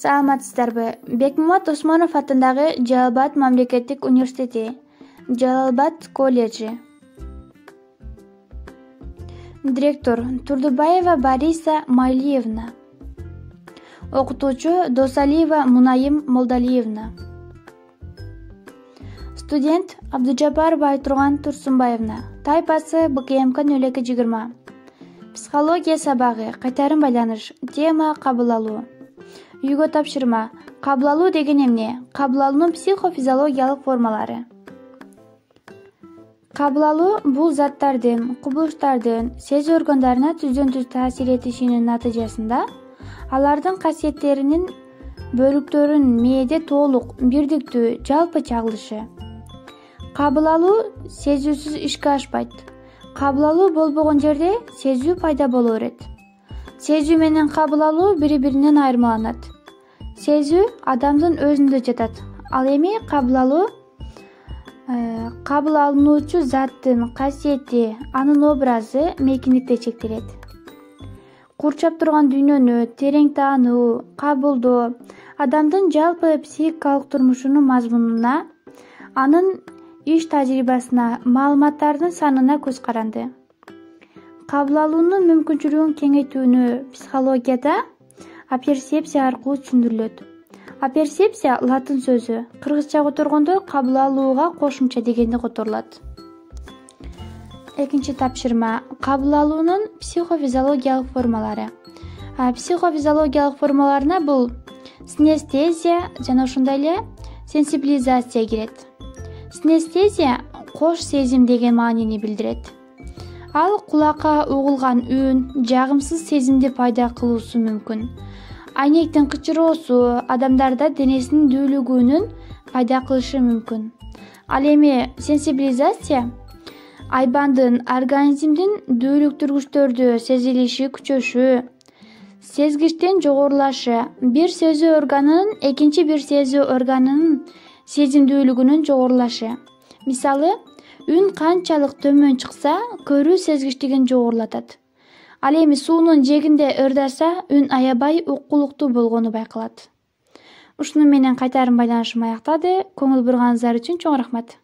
Саламатсыздарбы? Бекмамат Осмонов атындагы Жалал-Абад мамлекеттик университети, Жалал-Абад колледжи. Директор Турдубаева Бориса Майлиевна. Окутуучу Досалиева Мунайым Молдалиевна. Студент Абдужабарова Айтурган Турсунбаевна. Тайпасы БКМК 0220. Психология сабагы, кайтарым байланыш, тема кабыл алуу. Үйгө тапшырма. Кабыл алуу деген эмне? Кабыл алуунун психофизиологиялык формалары. Кабыл алуу бул заттардын, кубулуштардын сезүү органдарына түздөн-түз таасир этишинин натыйжасында алардын касиеттеринин бөлүктөрүн мээде толук, бирдиктүү, жалпы чагылышы. Кабыл алуу сезүүсүз ишке ашпайт. Кабыл алуу болбогон жерде сезүү пайда боло берет. Сезүү менен кабыл алуу бири-биринен айырмаланат. Сезүү адамдын өзүндө жатат. Ал эми кабыл алуу кабыл алынуучу заттын касиети, анын образы мейкиндикте чектелет. Курчап турган дүйнөнү терең таануу, кабылдоо адамдын жалпы психикалык турмушунун мазмунуна, анын иш тажрыйбасына, маалыматтардын санына көз каранды. Кабыл алуунун мүмкүнчүлүгүн кеңейтүүнү психологияда аперсепсия аркылуу түшүндүрүлөт. Аперсепсия латын сөзү. Кыргызча которгондо кабыл алууга кошумча дегенди которулат. Экинчи тапшырма. Кабыл алуунун психофизиологиялык формалары. Психофизиологиялык формаларына бул синестезия жана ошондой эле сенсибилизация кирет. Синестезия кош сезим деген маанини билдирет. Ал кулакка угулган үн, жагымсыз сезимди пайда кылуусу мүмкүн. Айнектин кычыроосу адамдарда денесинин дүүлүгүүнүн пайда кылышы мүмкүн. Ал эми сенсибилизация айбандын, организмдин дүүлүктүргүчтөрдү сезилиши күчөшү, сезгичтин жогорулашы, бир сезүү органынын экинчи бир сезүү органынын сезимдүүлүгүнүн жогорулашы. Мисалы, үн канчалык төмөн чыкса, көрүү сезгичтигин жогорулатат. Ал эми суунун жээгинде ырдаса, үн аябай уккулуктуу болгону байкалат. Ушуну менен кайтарым байланышым аяктады. Көңүл бурганыңыздар үчүн чоң рахмат.